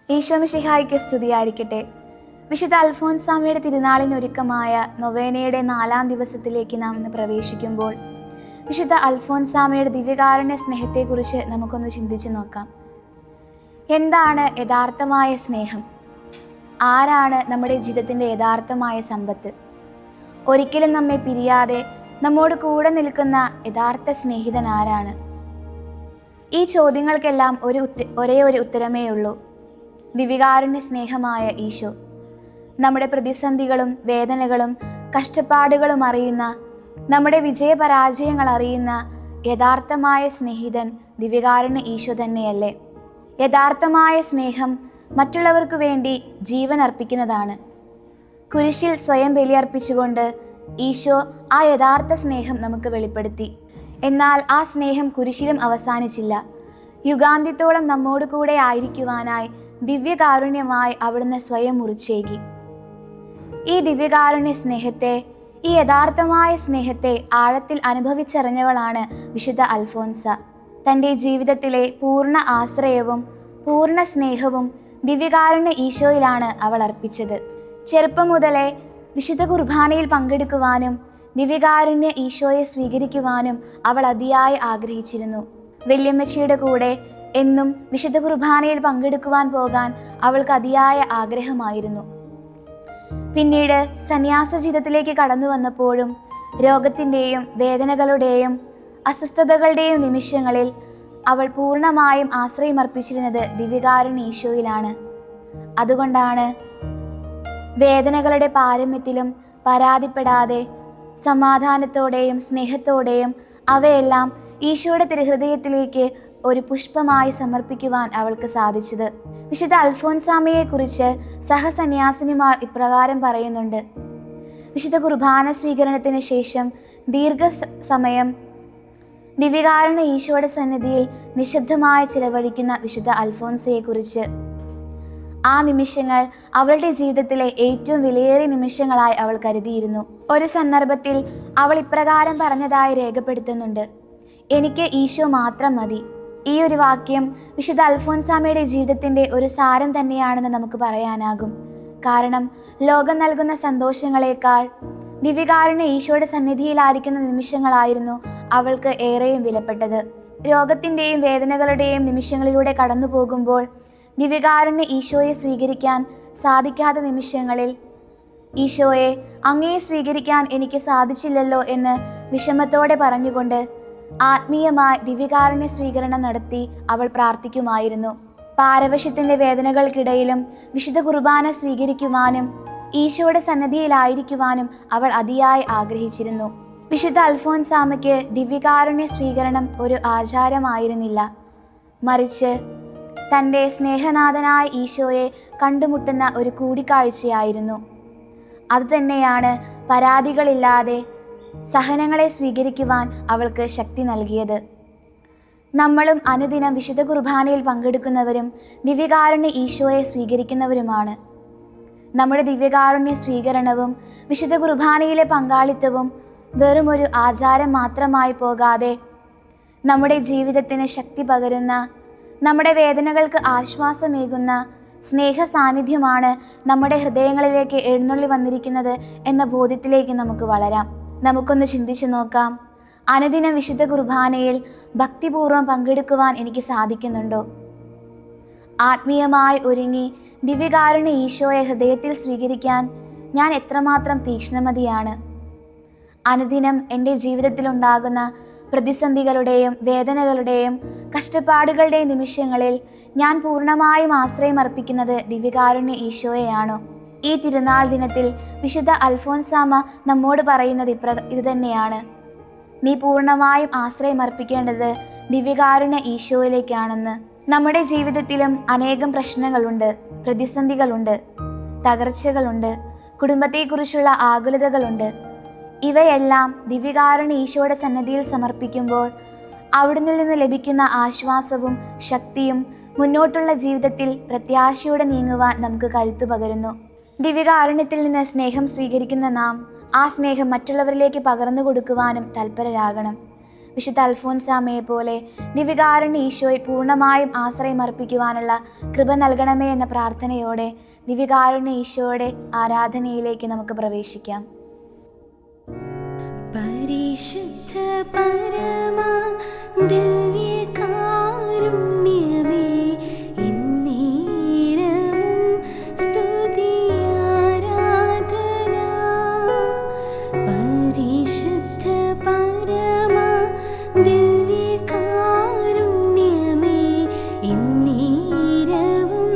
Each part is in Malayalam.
ഈശോ മിശിഹായ്ക്ക് സ്തുതിയായിരിക്കട്ടെ. വിശുദ്ധ അൽഫോൻസാമയുടെ തിരുനാളിനൊരുക്കമായ നൊവേനയുടെ 4-ാം ദിവസത്തിലേക്ക് നാം ഇന്ന് പ്രവേശിക്കുമ്പോൾ വിശുദ്ധ അൽഫോൻസാമയുടെ ദിവ്യകാരുണ്യ സ്നേഹത്തെക്കുറിച്ച് നമുക്കൊന്ന് ചിന്തിച്ചു നോക്കാം. എന്താണ് യഥാർത്ഥമായ സ്നേഹം? ആരാണ് നമ്മുടെ ജീവിതത്തിൻ്റെ യഥാർത്ഥമായ സമ്പത്ത്? ഒരിക്കലും നമ്മെ പിരിയാതെ നമ്മോട് കൂടെ നിൽക്കുന്ന യഥാർത്ഥ സ്നേഹിതൻ ആരാണ്? ഈ ചോദ്യങ്ങൾക്കെല്ലാം ഒരേ ഒരു ഉത്തരമേ ഉള്ളൂ: ദിവ്യകാരുണ്യ സ്നേഹമായ ഈശോ. നമ്മുടെ പ്രതിസന്ധികളും വേദനകളും കഷ്ടപ്പാടുകളും അറിയുന്ന, നമ്മുടെ വിജയപരാജയങ്ങൾ അറിയുന്ന യഥാർത്ഥമായ സ്നേഹിതൻ ദിവ്യകാരുണ്യ ഈശോ തന്നെയല്ലേ? യഥാർത്ഥമായ സ്നേഹം മറ്റുള്ളവർക്ക് വേണ്ടി ജീവൻ അർപ്പിക്കുന്നതാണ്. കുരിശിൽ സ്വയം ബലിയർപ്പിച്ചുകൊണ്ട് ഈശോ ആ യഥാർത്ഥ സ്നേഹം നമുക്ക് വെളിപ്പെടുത്തി. എന്നാൽ ആ സ്നേഹം കുരിശിലും അവസാനിച്ചില്ല. യുഗാന്ത്യത്തോളം നമ്മോട് കൂടെ ആയിരിക്കുവാനായി ദിവ്യകാരുണ്യമായി അവിടുന്ന് സ്വയം മുറിച്ചേകി. ഈ ദിവ്യകാരുണ്യ സ്നേഹത്തെ, ഈ യഥാർത്ഥമായ സ്നേഹത്തെ ആഴത്തിൽ അനുഭവിച്ചറിഞ്ഞവളാണ് വിശുദ്ധ അൽഫോൻസ. തൻ്റെ ജീവിതത്തിലെ പൂർണ്ണ ആശ്രയവും പൂർണ്ണ സ്നേഹവും ദിവ്യകാരുണ്യ ഈശോയിലാണ് അവൾ അർപ്പിച്ചത്. ചെറുപ്പം മുതലേ വിശുദ്ധ കുർബാനയിൽ പങ്കെടുക്കുവാനും ദിവ്യകാരുണ്യ ഈശോയെ സ്വീകരിക്കുവാനും അവൾ അതിയായി ആഗ്രഹിച്ചിരുന്നു. വല്യമ്മച്ചിയുടെ കൂടെ എന്നും വിശുദ്ധ കുർബാനയിൽ പങ്കെടുക്കുവാൻ പോകാൻ അവൾക്ക് അതിയായ ആഗ്രഹമായിരുന്നു. പിന്നീട് സന്യാസ ജീവിതത്തിലേക്ക് കടന്നു വന്നപ്പോഴും രോഗത്തിൻ്റെയും വേദനകളുടെയും അസ്വസ്ഥതകളുടെയും നിമിഷങ്ങളിൽ അവൾ പൂർണ്ണമായും ആശ്രയമർപ്പിച്ചിരുന്നത് ദിവ്യകാരുണ്യ ഈശോയിലാണ്. അതുകൊണ്ടാണ് വേദനകളുടെ പാരമ്യത്തിലും പരാതിപ്പെടാതെ സമാധാനത്തോടെയും സ്നേഹത്തോടെയും അവയെല്ലാം ഈശോയുടെ തിരുഹൃദയത്തിലേക്ക് ഒരു പുഷ്പമായി സമർപ്പിക്കുവാൻ അവൾക്ക് സാധിച്ചത്. വിശുദ്ധ അൽഫോൻസാമയെക്കുറിച്ച് സഹസന്യാസിനിമാർ ഇപ്രകാരം പറയുന്നുണ്ട്: വിശുദ്ധ കുർബാന സ്വീകരണത്തിന് ശേഷം ദീർഘസമയം ദിവ്യകാരുണ്യ ഈശോയുടെ സന്നിധിയിൽ നിശബ്ദമായി ചിലവഴിക്കുന്ന വിശുദ്ധ അൽഫോൻസയെക്കുറിച്ച്. ആ നിമിഷങ്ങൾ അവളുടെ ജീവിതത്തിലെ ഏറ്റവും വിലയേറിയ നിമിഷങ്ങളായി അവൾ കരുതിയിരുന്നു. ഒരു സന്ദർഭത്തിൽ അവൾ ഇപ്രകാരം പറഞ്ഞതായി രേഖപ്പെടുത്തുന്നുണ്ട്: എനിക്ക് ഈശോ മാത്രം മതി. ഈ ഒരു വാക്യം വിശുദ്ധ അൽഫോൻസാമയുടെ ജീവിതത്തിൻ്റെ ഒരു സാരം തന്നെയാണെന്ന് നമുക്ക് പറയാനാകും. കാരണം ലോകം നൽകുന്ന സന്തോഷങ്ങളെക്കാൾ ദിവ്യകാരുണ്യ ഈശോയുടെ സന്നിധിയിലായിരിക്കുന്ന നിമിഷങ്ങളായിരുന്നു അവൾക്ക് ഏറെയും വിലപ്പെട്ടത്. രോഗത്തിൻ്റെയും വേദനകളുടെയും നിമിഷങ്ങളിലൂടെ കടന്നു പോകുമ്പോൾ ദിവ്യകാരുണ്യ ഈശോയെ സ്വീകരിക്കാൻ സാധിക്കാത്ത നിമിഷങ്ങളിൽ ഈശോയെ, അങ്ങയെ സ്വീകരിക്കാൻ എനിക്ക് സാധിച്ചില്ലല്ലോ എന്ന് വിഷമത്തോടെ പറഞ്ഞുകൊണ്ട് ആത്മീയമായി ദിവ്യകാരുണ്യ സ്വീകരണം നടത്തി അവൾ പ്രാർത്ഥിക്കുമായിരുന്നു. പാരവശ്യത്തിൻ്റെ വേദനകൾക്കിടയിലും വിശുദ്ധ കുർബാന സ്വീകരിക്കുവാനും ഈശോയുടെ സന്നിധിയിലായിരിക്കുവാനും അവൾ അതിയായി ആഗ്രഹിച്ചിരുന്നു. വിശുദ്ധ അൽഫോൻസാമയ്ക്ക് ദിവ്യകാരുണ്യ സ്വീകരണം ഒരു ആചാരമായിരുന്നില്ല, മറിച്ച് തൻ്റെ സ്നേഹനാഥനായ ഈശോയെ കണ്ടുമുട്ടുന്ന ഒരു കൂടിക്കാഴ്ചയായിരുന്നു. അതുതന്നെയാണ് പരാതികളില്ലാതെ സഹനങ്ങളെ സ്വീകരിക്കുവാൻ അവൾക്ക് ശക്തി നൽകിയത്. നമ്മളും അനുദിനം വിശുദ്ധ കുർബാനയിൽ പങ്കെടുക്കുന്നവരും ദിവ്യകാരുണ്യ ഈശോയെ സ്വീകരിക്കുന്നവരുമാണ്. നമ്മുടെ ദിവ്യകാരുണ്യ സ്വീകരണവും വിശുദ്ധ കുർബാനയിലെ പങ്കാളിത്തവും വെറും ഒരു ആചാരം മാത്രമായി പോകാതെ നമ്മുടെ ജീവിതത്തിന് ശക്തി പകരുന്ന, നമ്മുടെ വേദനകൾക്ക് ആശ്വാസമേകുന്ന സ്നേഹ സാന്നിധ്യമാണ് നമ്മുടെ ഹൃദയങ്ങളിലേക്ക് എഴുന്നള്ളി വന്നിരിക്കുന്നത് എന്ന ബോധ്യത്തിലേക്ക് നമുക്ക് വളരാം. നമുക്കൊന്ന് ചിന്തിച്ചു നോക്കാം: അനുദിനം വിശുദ്ധ കുർബാനയിൽ ഭക്തിപൂർവ്വം പങ്കെടുക്കുവാൻ എനിക്ക് സാധിക്കുന്നുണ്ടോ? ആത്മീയമായി ഒരുങ്ങി ദിവ്യകാരുണ്യ ഈശോയെ ഹൃദയത്തിൽ സ്വീകരിക്കാൻ ഞാൻ എത്രമാത്രം തീക്ഷ്ണമതിയാണ്? അനുദിനം എൻ്റെ ജീവിതത്തിലുണ്ടാകുന്ന പ്രതിസന്ധികളുടെയും വേദനകളുടെയും കഷ്ടപ്പാടുകളുടെയും നിമിഷങ്ങളിൽ ഞാൻ പൂർണ്ണമായും ആശ്രയം അർപ്പിക്കുന്നത് ദിവ്യകാരുണ്യ ഈശോയെയാണോ? ഈ തിരുനാൾ ദിനത്തിൽ വിശുദ്ധ അൽഫോൻസാമ നമ്മോട് പറയുന്നത് ഇതുതന്നെയാണ്: നീ പൂർണ്ണമായും ആശ്രയം അർപ്പിക്കേണ്ടത് ദിവ്യകാരുണ്യ ഈശോയിലേക്കാണെന്ന്. നമ്മുടെ ജീവിതത്തിലും അനേകം പ്രശ്നങ്ങളുണ്ട്, പ്രതിസന്ധികളുണ്ട്, തകർച്ചകളുണ്ട്, കുടുംബത്തെക്കുറിച്ചുള്ള ആകുലതകളുണ്ട്. ഇവയെല്ലാം ദിവ്യകാരുണ്യ ഈശോയുടെ സന്നിധിയിൽ സമർപ്പിക്കുമ്പോൾ അവിടുന്ന് നിന്ന് ലഭിക്കുന്ന ആശ്വാസവും ശക്തിയും മുന്നോട്ടുള്ള ജീവിതത്തിൽ പ്രത്യാശയോടെ നീങ്ങുവാൻ നമുക്ക് കരുത്തു പകരുന്നു. ദിവ്യകാരുണ്യത്തിൽ നിന്ന് സ്നേഹം സ്വീകരിക്കുന്ന നാം ആ സ്നേഹം മറ്റുള്ളവരിലേക്ക് പകർന്നു കൊടുക്കുവാനും തൽപരരാകണം. വിശുദ്ധ അൽഫോൻസാമയെ പോലെ ദിവ്യകാരുണ്യ ഈശോയിൽ പൂർണ്ണമായും ആശ്രയം അർപ്പിക്കുവാനുള്ള കൃപ നൽകണമേ എന്ന പ്രാർത്ഥനയോടെ ദിവ്യകാരുണ്യ ഈശോയുടെ ആരാധനയിലേക്ക് നമുക്ക് പ്രവേശിക്കാം. പരിശുദ്ധ പരമാ ദിവ്യകാരുണ്യമേ, എന്നേരവും സ്തുതി ആരാധന. പരിശുദ്ധ പരമാ ദിവ്യകാരുണ്യമേ, എന്നേരവും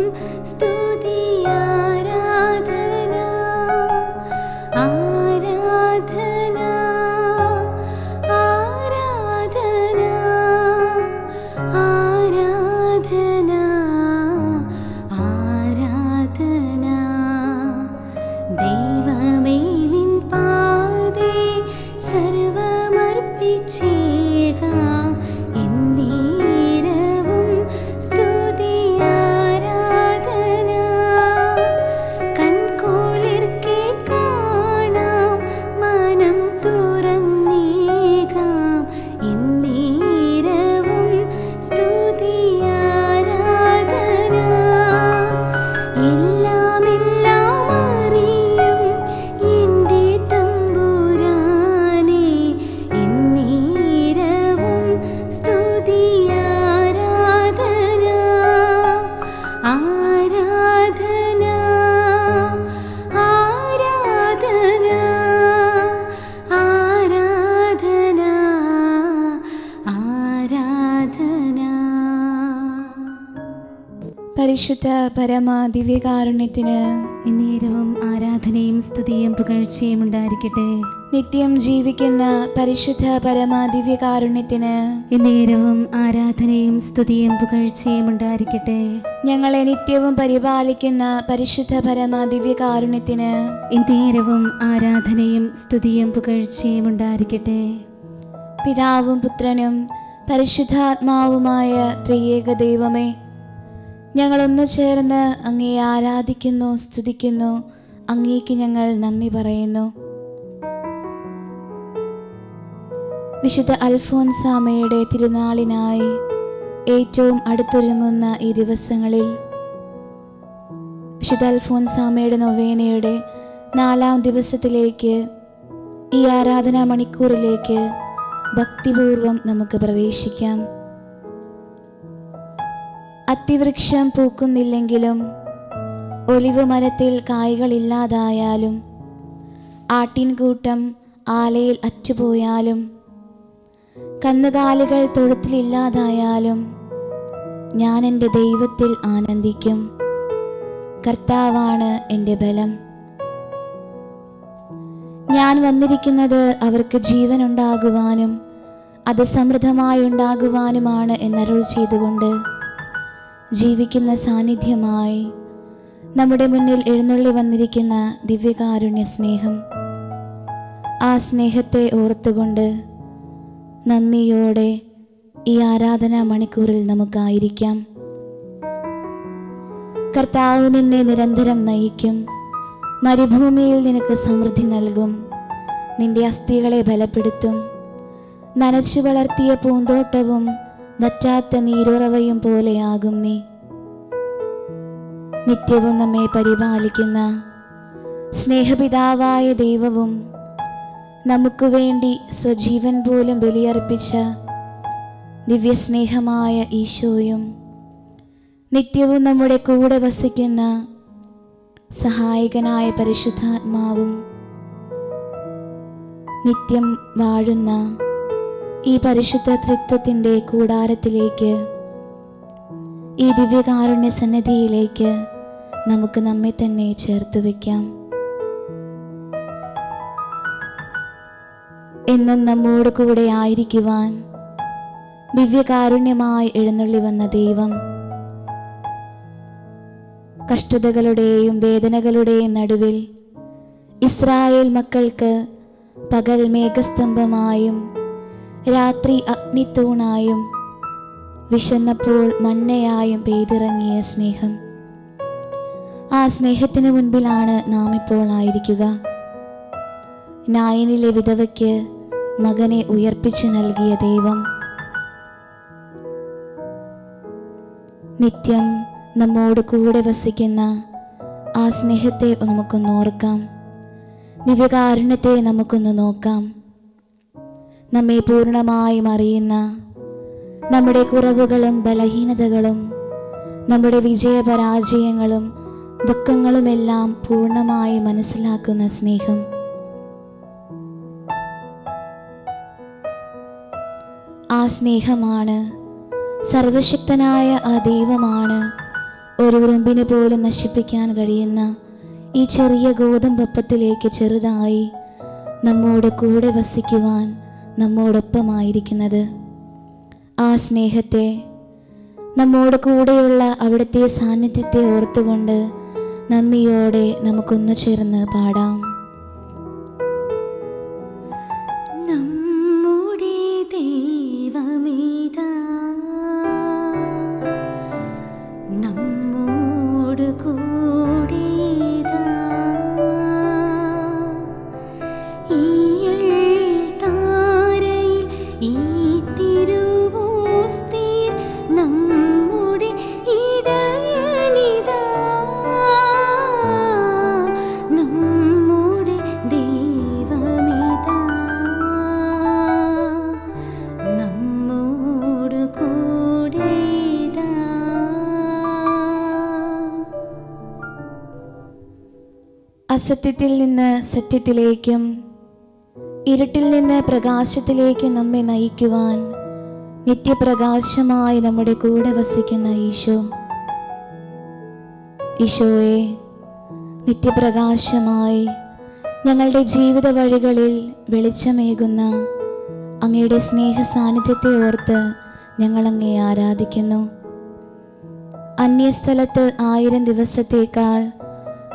സ്തുതി ആരാധന. ആരാധന പരിശുദ്ധ പരമ ദിവ്യകാരുണ്യത്തിന് എന്നേരവും ആരാധനയും സ്തുതിയും പുകഴ്ചയും ഉണ്ടായിരിക്കട്ടെ. നിത്യം ജീവിക്കുന്ന പരിശുദ്ധ പരമ ദിവ്യകാരുണ്യത്തിന് എന്നേരവും ആരാധനയും സ്തുതിയും പുകഴ്ചയും ഉണ്ടായിരിക്കട്ടെ. ഞങ്ങളെ നിത്യവും പരിപാലിക്കുന്ന പരിശുദ്ധ പരമ ദിവ്യകാരുണ്യത്തിന് എന്നേരവും ആരാധനയും സ്തുതിയും പുകഴ്ചയും ഉണ്ടായിരിക്കട്ടെ. പിതാവും പുത്രനും പരിശുദ്ധാത്മാവുമായ ത്രിയേക ദൈവമേ, ഞങ്ങൾ ഒന്നു ചേർന്ന് അങ്ങേ ആരാധിക്കുന്നു, സ്തുതിക്കുന്നു. അങ്ങേക്ക് ഞങ്ങൾ നന്ദി പറയുന്നു. വിശുദ്ധ അൽഫോൻസാമയുടെ തിരുനാളിനായി ഏറ്റവും അടുത്തൊരുങ്ങുന്ന ഈ ദിവസങ്ങളിൽ വിശുദ്ധ അൽഫോൻസാമയുടെ നൊവേനയുടെ 4ാം ദിവസത്തിലേക്ക്, ഈ ആരാധനാ മണിക്കൂറിലേക്ക് ഭക്തിപൂർവം നമുക്ക് പ്രവേശിക്കാം. അത്തിവൃക്ഷം പൂക്കുന്നില്ലെങ്കിലും, ഒലിവ് മരത്തിൽ കായ്കളില്ലാതായാലും, ആട്ടിൻകൂട്ടം ആലയിൽ അറ്റുപോയാലും, കന്നുകാലികൾ തൊഴുത്തിലില്ലാതായാലും, ഞാൻ എൻ്റെ ദൈവത്തിൽ ആനന്ദിക്കും. കർത്താവാണ് എൻ്റെ ബലം. ഞാൻ വന്നിരിക്കുന്നത് അവർക്ക് ജീവനുണ്ടാകുവാനും അത് സമൃദ്ധമായി ഉണ്ടാകുവാനുമാണ് എന്നരുൾ ചെയ്തുകൊണ്ട് ജീവിക്കുന്ന സാന്നിധ്യമായി നമ്മുടെ മുന്നിൽ എഴുന്നള്ളി വന്നിരിക്കുന്ന ദിവ്യകാരുണ്യ സ്നേഹം, ആ സ്നേഹത്തെ ഓർത്തുകൊണ്ട് നന്ദിയോടെ ഈ ആരാധനാ മണിക്കൂറിൽ നമുക്കായിരിക്കാം. കർത്താവ് നിന്നെ നിരന്തരം നയിക്കും. മരുഭൂമിയിൽ നിനക്ക് സമൃദ്ധി നൽകും. നിന്റെ അസ്ഥികളെ ബലപ്പെടുത്തും. നനച്ചു വളർത്തിയ പൂന്തോട്ടവും വറ്റാത്ത നീരുറവയും പോലെയാകും നീ. നിത്യവും നമ്മെ പരിപാലിക്കുന്ന സ്നേഹപിതാവായ ദൈവവും നമുക്ക് വേണ്ടി സ്വജീവൻ പോലും ബലിയർപ്പിച്ച ദിവ്യസ്നേഹമായ ഈശോയും നിത്യവും നമ്മുടെ കൂടെ വസിക്കുന്ന സഹായകനായ പരിശുദ്ധാത്മാവും നിത്യം വാഴുന്ന ഈ പരിശുദ്ധ ത്രിത്വത്തിൻ്റെ കൂടാരത്തിലേക്ക്, ഈ ദിവ്യകാരുണ്യ സന്നിധിയിലേക്ക് നമുക്ക് നമ്മെ തന്നെ ചേർത്ത് വയ്ക്കാം. എന്നും നമ്മോട് കൂടെ ആയിരിക്കുവാൻ ദിവ്യകാരുണ്യമായി എഴുന്നള്ളി വന്ന ദൈവം, കഷ്ടതകളുടെയും വേദനകളുടെയും നടുവിൽ ഇസ്രായേൽ മക്കൾക്ക് പകൽ മേഘസ്തംഭമായും രാത്രി അഗ്നിത്തൂണായും വിശന്നപ്പോൾ മന്നയായും പെയ്തിറങ്ങിയ സ്നേഹം, ആ സ്നേഹത്തിന് മുൻപിലാണ് നാം ഇപ്പോൾ ആയിരിക്കുക. നായനിലെ വിധവയ്ക്ക് മകനെ ഉയർപ്പിച്ചു നൽകിയ ദൈവം നിത്യം നമ്മോട് കൂടെ വസിക്കുന്ന ആ സ്നേഹത്തെ നമുക്കൊന്ന് ഓർക്കാം. ദിവ്യകാരുണ്യത്തെ നമുക്കൊന്ന് നോക്കാം. നമ്മെ പൂർണ്ണമായും അറിയുന്ന, നമ്മുടെ കുറവുകളും ബലഹീനതകളും നമ്മുടെ വിജയപരാജയങ്ങളും ദുഃഖങ്ങളുമെല്ലാം പൂർണ്ണമായി മനസ്സിലാക്കുന്ന സ്നേഹം. ആ സ്നേഹമാണ്, സർവശക്തനായ ആ ദൈവമാണ് ഒരു ഉറുമ്പിന് പോലും നശിപ്പിക്കാൻ കഴിയുന്ന ഈ ചെറിയ ഗോതമ്പപ്പത്തിലേക്ക് ചെറുതായി നമ്മോട് കൂടെ വസിക്കുവാൻ നമ്മോടൊപ്പമായിരിക്കുന്നത്. ആ സ്നേഹത്തെ, നമ്മോട് കൂടെയുള്ള അവിടുത്തെ സാന്നിധ്യത്തെ ഓർത്തുകൊണ്ട് നന്ദിയോടെ നമുക്കൊന്നു ചേർന്ന് പാടാം. നമ്മുടെ ദൈവമേതാ, നമ്മോട് കൂടെതാ, താരയിൽ ഈ തിരുവോസ്തിയിൽ നമ്മുടെ ഇടയനിതാ, നമ്മുടെ ദൈവമേതാ, നമ്മോട് കൂടെതാ. അസത്യത്തിൽ നിന്ന് സത്യത്തിലേക്കും ഇരുട്ടിൽ നിന്ന് പ്രകാശത്തിലേക്ക് നമ്മെ നയിക്കുവാൻ നിത്യപ്രകാശമായി നമ്മുടെ കൂടെ വസിക്കുന്ന ഈശോ. ഈശോയെ, നിത്യപ്രകാശമായി ഞങ്ങളുടെ ജീവിത വഴികളിൽ വെളിച്ചമേകുന്ന അങ്ങയുടെ സ്നേഹ സാന്നിധ്യത്തെ ഓർത്ത് ഞങ്ങൾ അങ്ങേ ആരാധിക്കുന്നു. അന്യസ്ഥലത്ത് 1000 ദിവസത്തേക്കാൾ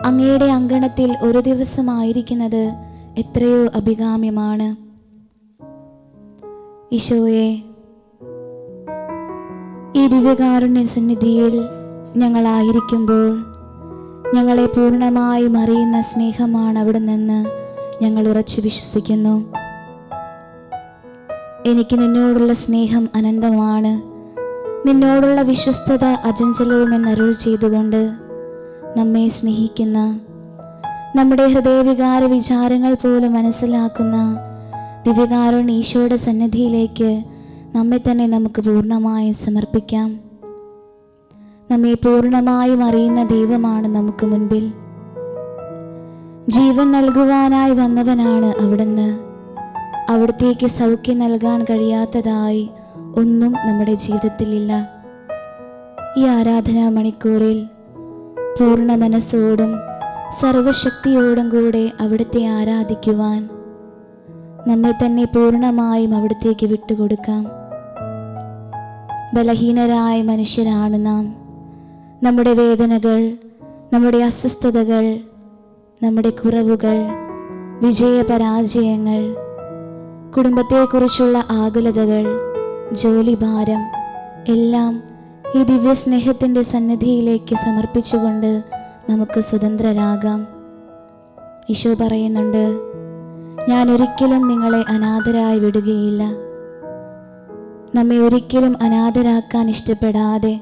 അങ്ങയുടെ അങ്കണത്തിൽ ഒരു ദിവസമായിരിക്കുന്നത് എത്രയോ അഭികാമ്യമാണ്. ഈശോയെ, ഈ ദിവ്യകാരുണ്യ സന്നിധിയിൽ ഞങ്ങളായിരിക്കുമ്പോൾ ഞങ്ങളെ പൂർണ്ണമായും അറിയുന്ന സ്നേഹമാണ് അവിടെ നിന്ന് ഞങ്ങൾ ഉറച്ചു വിശ്വസിക്കുന്നു. എനിക്ക് നിന്നോടുള്ള സ്നേഹം അനന്തമാണ്, നിന്നോടുള്ള വിശ്വസ്തത അചഞ്ചലവുമെന്നരുൾ ചെയ്തുകൊണ്ട് നമ്മെ സ്നേഹിക്കുന്ന, നമ്മുടെ ഹൃദയവികാര വിചാരങ്ങൾ പോലും മനസ്സിലാക്കുന്ന ദിവ്യകാരുണ്യ ഈശോയുടെ സന്നിധിയിലേക്ക് നമ്മെ തന്നെ നമുക്ക് പൂർണ്ണമായും സമർപ്പിക്കാം. നമ്മെ പൂർണ്ണമായും അറിയുന്ന ദൈവമാണ് നമുക്ക് മുൻപിൽ. ജീവൻ നൽകുവാനായി വന്നവനാണ് അവിടുന്ന്. അവിടത്തേക്ക് സൗഖ്യം നൽകാൻ കഴിയാത്തതായി ഒന്നും നമ്മുടെ ജീവിതത്തിലില്ല. ഈ ആരാധനാ മണിക്കൂറിൽ പൂർണ്ണ മനസ്സോടും സർവശക്തിയോടും കൂടെ അവിടുത്തെ ആരാധിക്കുവാൻ നമ്മെ തന്നെ പൂർണ്ണമായും അവിടത്തേക്ക് വിട്ടുകൊടുക്കാം. ബലഹീനരായ മനുഷ്യരാണ് നാം. നമ്മുടെ വേദനകൾ, നമ്മുടെ അസ്വസ്ഥതകൾ, നമ്മുടെ കുറവുകൾ, വിജയപരാജയങ്ങൾ, കുടുംബത്തെക്കുറിച്ചുള്ള ആകുലതകൾ, ജോലിഭാരം എല്ലാം ഈ ദിവ്യസ്നേഹത്തിൻ്റെ സന്നിധിയിലേക്ക് സമർപ്പിച്ചുകൊണ്ട് നമുക്ക് സ്വതന്ത്രരാകാം. ഈശോ പറയുന്നുണ്ട്, ഞാൻ ഒരിക്കലും നിങ്ങളെ അനാഥരായി വിടുകയില്ല. നമ്മെ ഒരിക്കലും അനാഥരാക്കാൻ ഇഷ്ടപ്പെടാതെ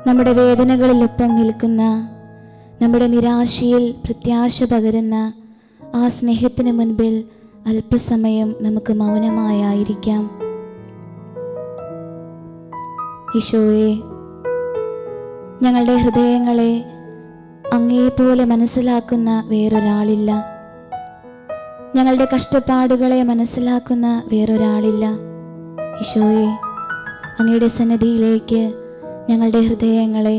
നമ്മുടെ വേദനകളിലൊപ്പം നിൽക്കുന്ന, നമ്മുടെ നിരാശയിൽ പ്രത്യാശ പകരുന്ന ആ സ്നേഹത്തിന് മുൻപിൽ അല്പസമയം നമുക്ക് മൗനമായിരിക്കാം. ഈശോയെ, ഞങ്ങളുടെ ഹൃദയങ്ങളെ അങ്ങേപോലെ മനസ്സിലാക്കുന്ന വേറൊരാളില്ല. ഞങ്ങളുടെ കഷ്ടപ്പാടുകളെ മനസ്സിലാക്കുന്ന വേറൊരാളില്ല. ഈശോയെ, അങ്ങയുടെ സന്നിധിയിലേക്ക് ഞങ്ങളുടെ ഹൃദയങ്ങളെ,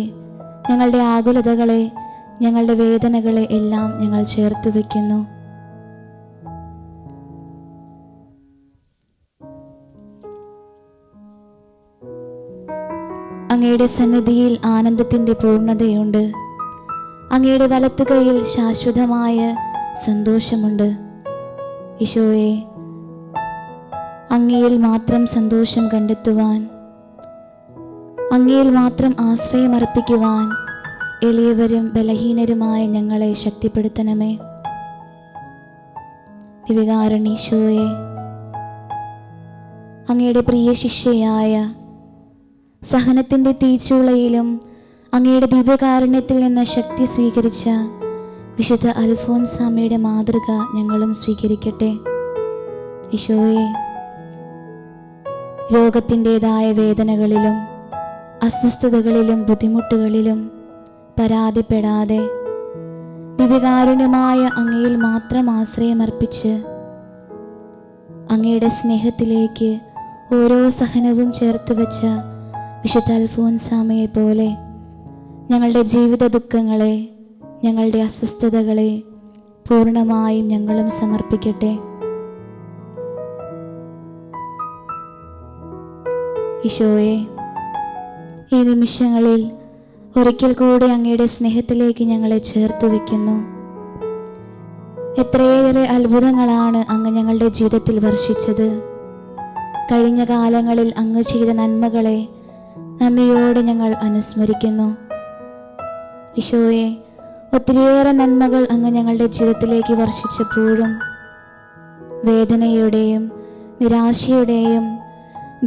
ഞങ്ങളുടെ ആകുലതകളെ, ഞങ്ങളുടെ വേദനകളെ എല്ലാം ഞങ്ങൾ ചേർത്ത് വയ്ക്കുന്നു. അങ്ങയുടെ സന്നിധിയിൽ ആനന്ദത്തിൻ്റെ പൂർണ്ണതയുണ്ട്. അങ്ങയുടെ വലത്തുകൈയിൽ ശാശ്വതമായ സന്തോഷമുണ്ട്. ഈശോയെ, അങ്ങയിൽ മാത്രം സന്തോഷം കണ്ടെത്തുവാൻ, അങ്ങയിൽ മാത്രം ആശ്രയമർപ്പിക്കുവാൻ എളിയവരും ബലഹീനരുമായ ഞങ്ങളെ ശക്തിപ്പെടുത്തണമേ. ദിവ്യകാരുണ്യ ഈശോയെ, അങ്ങയുടെ പ്രിയ ശിഷ്യയായ സഹനത്തിൻ്റെ തീച്ചൂളയിലും അങ്ങയുടെ ദിവ്യകാരുണ്യത്തിൽ നിന്ന് ശക്തി സ്വീകരിച്ച വിശുദ്ധ അൽഫോൻസാമ്മയുടെ മാതൃക ഞങ്ങളും സ്വീകരിക്കട്ടെ. ഈശോയെ, രോഗത്തിൻ്റെതായ വേദനകളിലും അസ്വസ്ഥതകളിലും ബുദ്ധിമുട്ടുകളിലും പരാതിപ്പെടാതെ ദിവ്യകാരുണ്യമായ അങ്ങയിൽ മാത്രം ആശ്രയമർപ്പിച്ച് അങ്ങയുടെ സ്നേഹത്തിലേക്ക് ഓരോ സഹനവും ചേർത്ത് വെച്ച വിശുദ്ധ അൽഫോൻസാമ്മയെ പോലെ ഞങ്ങളുടെ ജീവിത ദുഃഖങ്ങളെ, ഞങ്ങളുടെ അസ്വസ്ഥതകളെ പൂർണ്ണമായും ഞങ്ങളും സമർപ്പിക്കട്ടെ. ഈശോയെ, ഈ നിമിഷങ്ങളിൽ ഒരിക്കൽ കൂടി അങ്ങയുടെ സ്നേഹത്തിലേക്ക് ഞങ്ങളെ ചേർത്ത് വയ്ക്കുന്നു. എത്രയേറെ അത്ഭുതങ്ങളാണ് അങ്ങ് ഞങ്ങളുടെ ജീവിതത്തിൽ വർഷിച്ചത്. കഴിഞ്ഞ കാലങ്ങളിൽ അങ്ങ് ചെയ്ത നന്മകളെ നന്ദിയോടെ ഞങ്ങൾ അനുസ്മരിക്കുന്നു. ഈശോയെ, ഒത്തിരിയേറെ നന്മകൾ അങ്ങ് ഞങ്ങളുടെ ജീവിതത്തിലേക്ക് വർഷിച്ചപ്പോഴും വേദനയുടെയും നിരാശയുടെയും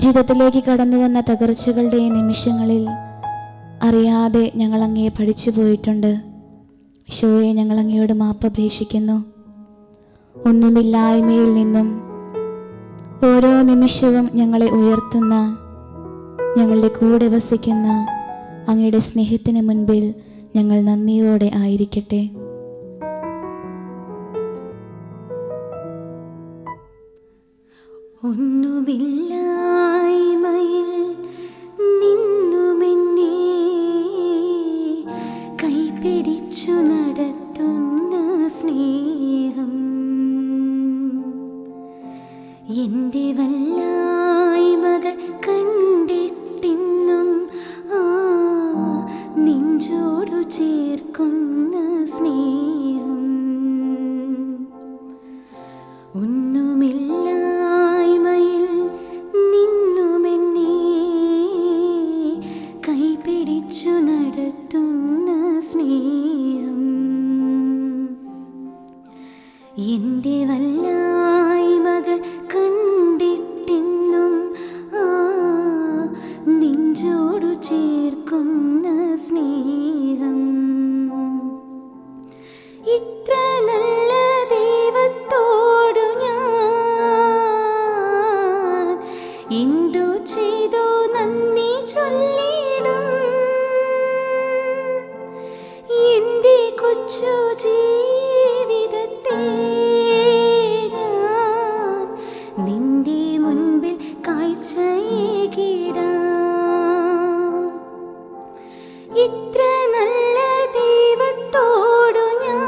ജീവിതത്തിലേക്ക് കടന്നു വന്ന തകർച്ചകളുടെയും നിമിഷങ്ങളിൽ അറിയാതെ ഞങ്ങൾ അങ്ങയെ പഠിച്ചു പോയിട്ടുണ്ട്. ഈശോയെ, ഞങ്ങൾ അങ്ങയോട് മാപ്പപേക്ഷിക്കുന്നു. ഒന്നുമില്ലായ്മയിൽ നിന്നും ഓരോ നിമിഷവും ഞങ്ങളെ ഉയർത്തുന്ന, ഞങ്ങളുടെ കൂടെ വസിക്കുന്ന അങ്ങയുടെ സ്നേഹത്തിന് മുൻപിൽ ഞങ്ങൾ നന്ദിയോടെ ആയിരിക്കട്ടെ. ഒന്നുമില്ലായ്മയിൽ നിന്നുമെന്നെ കൈപിടിച്ചു നടത്തുന്ന സ്നേഹം, എൻ്റെ വല്ലായ്മകൾ കണ്ടിട്ടിന്നും നെഞ്ചോടു ചേർക്കുന്ന സ്നേഹം, ഒന്നുമില്ലായ്മയിൽ നിന്നുമെന്നെ കൈപിടിച്ചു നടത്തുന്ന സ്നേഹം, എൻ്റെ വല്ലായ്മകൾ കണ്ടിട്ടിന്നും നെഞ്ചോടു ചേർക്കുന്ന സ്നേഹം, ഇത്ര നല്ല ദൈവത്തോടു ഞാൻ എന്തു ചെയ്തു നന്ദി ചൊല്ലിടും. എൻ്റെ കൊച്ചു ജീവിതത്തെ ഞാൻ നിന്റെ മുൻപിൽ കാഴ്ചയേകിടാം. ഇത്ര നല്ല ദൈവത്തോടു ഞാൻ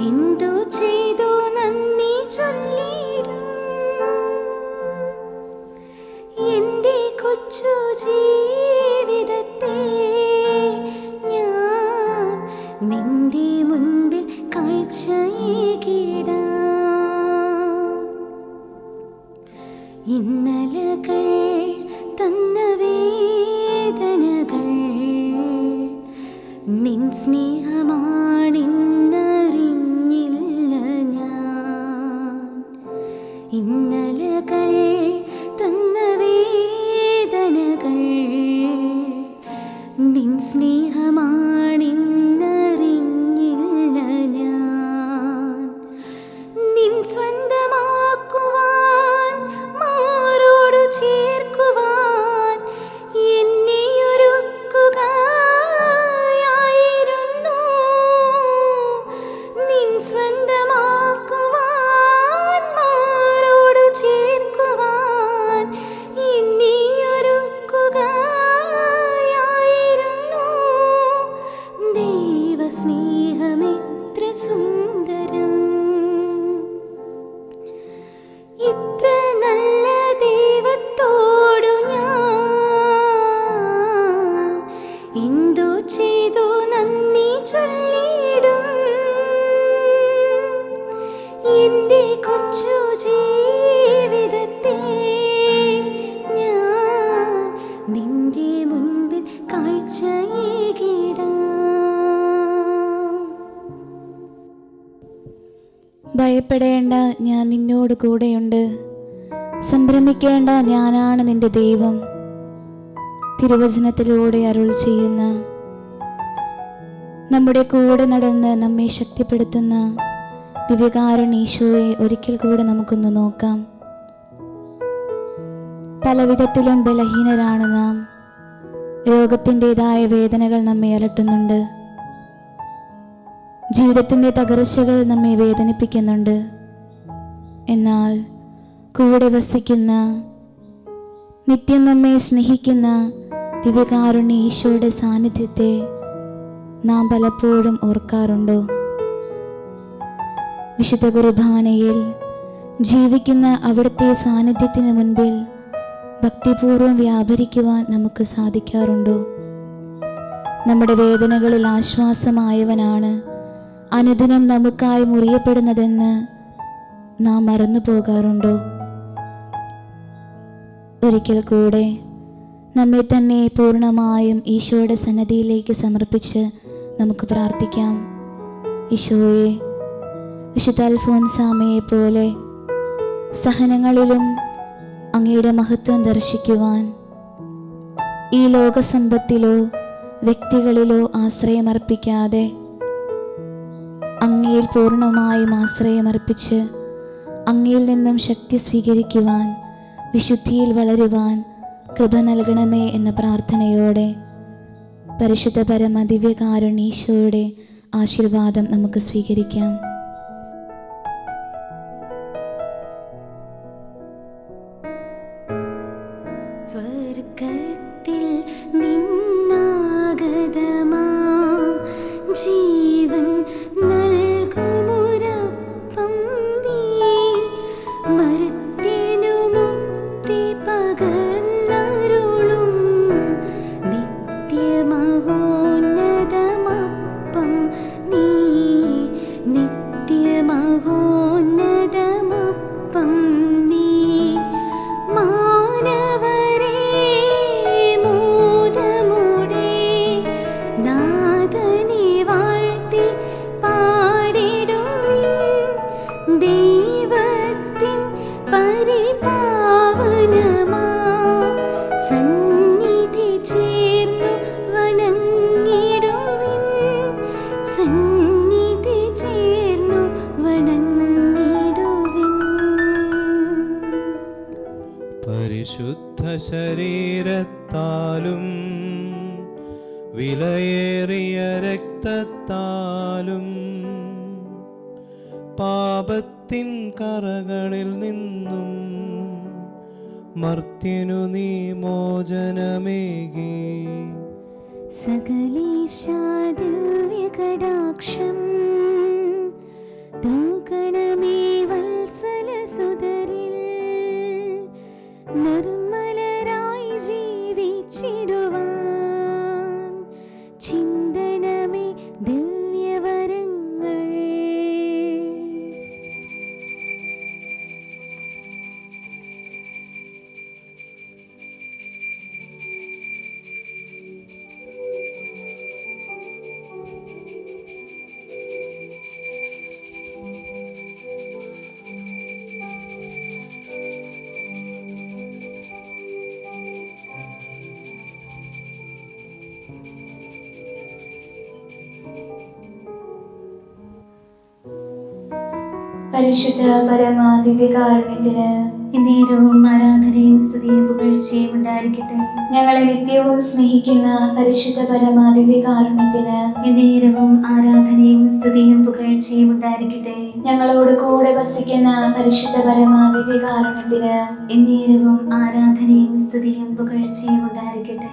എന്തു ചെയ്തു നന്ദി ചൊല്ലിടും. എൻ്റെ കൊച്ചു ജീവിതത്തെ ഞാൻ നിന്റെ മുൻപിൽ കാഴ്ചയേകിടാം. ഇന്നലകൾ തന്ന വേദനകൾ നിൻ സ്നേഹമാണെന്നറിഞ്ഞില്ല ഞാൻ. ഇന്നലകൾ തന്ന വേദനകൾ നിൻ സ്നേഹമാണെന്നറിഞ്ഞില്ല ഞാൻ. നിൻ സ്വന്തമാക്കുവാൻ, മാറോടു ചേർക്കുവാൻ എന്നെ ഒരുക്കുകയായിരുന്നു. നിൻ സ്വന്തമാക്കുവാൻ, മാറോടു ചേർക്കുവാൻ എന്നെ ഒരുക്കുകയായിരുന്നു. ഭയപ്പെടേണ്ട, ഞാൻ നിന്നോട് കൂടെയുണ്ട്. സംഭ്രമിക്കേണ്ട, ഞാനാണ് നിന്റെ ദൈവം. തിരുവചനത്തിലൂടെ അരുൾ ചെയ്യുന്ന, നമ്മുടെ കൂടെ നടന്ന് നമ്മെ ശക്തിപ്പെടുത്തുന്ന ദിവ്യകാരുണ്യ ഈശോയെ ഒരിക്കൽ കൂടെ നമുക്കൊന്ന് നോക്കാം. പലവിധത്തിലും ബലഹീനരാണ് നാം. രോഗത്തിൻ്റെതായ വേദനകൾ നമ്മെ അലട്ടുന്നുണ്ട്. ജീവിതത്തിൻ്റെ തകർച്ചകൾ നമ്മെ വേദനിപ്പിക്കുന്നുണ്ട്. എന്നാൽ കൂടെ വസിക്കുന്ന, നിത്യം നമ്മെ സ്നേഹിക്കുന്ന ദിവ്യകാരുണ്യ ഈശോയുടെ സാന്നിധ്യത്തെ നാം പലപ്പോഴും ഓർക്കാറുണ്ടോ? വിശുദ്ധ കുർബാനയിൽ ജീവിക്കുന്ന അവിടുത്തെ സാന്നിധ്യത്തിന് മുൻപിൽ ഭക്തിപൂർവ്വം വ്യാപരിക്കുവാൻ നമുക്ക് സാധിക്കാറുണ്ടോ? നമ്മുടെ വേദനകളിൽ ആശ്വാസമായവനാണ് അനുദിനം നമുക്കായി മുറിയപ്പെടുന്നതെന്ന് നാം മറന്നു പോകാറുണ്ടോ? ഒരിക്കൽ കൂടെ നമ്മെ തന്നെ പൂർണ്ണമായും ഈശോയുടെ സന്നദ്ധിയിലേക്ക് സമർപ്പിച്ച് നമുക്ക് പ്രാർത്ഥിക്കാം. ഈശോയെ, വിശുദ്ധ അൽഫോൻസാമയെ പോലെ സഹനങ്ങളിലും അങ്ങയുടെ മഹത്വം ദർശിക്കുവാൻ, ഈ ലോകസമ്പത്തിലോ വ്യക്തികളിലോ ആശ്രയമർപ്പിക്കാതെ അങ്ങയിൽ പൂർണ്ണമായും ആശ്രയമർപ്പിച്ച് അങ്ങയിൽ നിന്നും ശക്തി സ്വീകരിക്കുവാൻ, വിശുദ്ധിയിൽ വളരുവാൻ കൃപ നൽകണമേ എന്ന പ്രാർത്ഥനയോടെ പരിശുദ്ധ പരമ ദിവ്യകാരുണ്യ ഈശോയുടെ ആശീർവാദം നമുക്ക് സ്വീകരിക്കാം. സ്വർഗത്തിൽ നിന്നാഗതമാം ജീവൻ നൽകുമുരപ്പം നീ, മർത്യനു മുക്തി പകർന്നരുളും നിത്യമഹോന്നതമപ്പം നീ, നിത്യമഹോന്നതമപ്പം നീ. മാനവരേ മോദമോടെ നാഥനെ വാഴ്ത്തി പാടിടുവിൻ, ദൈവത്തിൻ പരിപാവനമാ സന്നിധി ചേർന്നു വണങ്ങിടുവിൻ, സന്നിധി ചേർന്നു വണങ്ങിടുവിൻ. പരിശുദ്ധ ശരീരത്താലും വിലയേറിയ രക്തത്താലും പാപത്തിൻ കറകളിൽ നിന്നും മർത്യനു നീ മോചനമേകി. സകലേശാ ദിവ്യകടാക്ഷം തൂക്കണമേ വത്സലസുതരിൽ, നിർമ്മലരായി ജീവിച്ചിടുവാൻ ചിന്തണമേ ദിവ്യവരങ്ങൾ. പരിശുദ്ധ പരമ ദിവ്യകാരുണ്യത്തിന് നേരവും ആരാധനയും സ്തുതിയും പുകഴ്ചയും ഉണ്ടായിരിക്കട്ടെ. ഞങ്ങളെ നിത്യവും സ്നേഹിക്കുന്ന പരിശുദ്ധ പരമ ദിവ്യകാരുണ്യത്തിന് നേരവും ആരാധനയും സ്തുതിയും പുകഴ്ചയും ഉണ്ടായിരിക്കട്ടെ. ഞങ്ങളോട് കൂടെ വസിക്കുന്ന പരിശുദ്ധ പരമ ദിവ്യകാരുണ്യത്തിന് നേരവും ആരാധനയും സ്തുതിയും പുകഴ്ചയും ഉണ്ടായിരിക്കട്ടെ.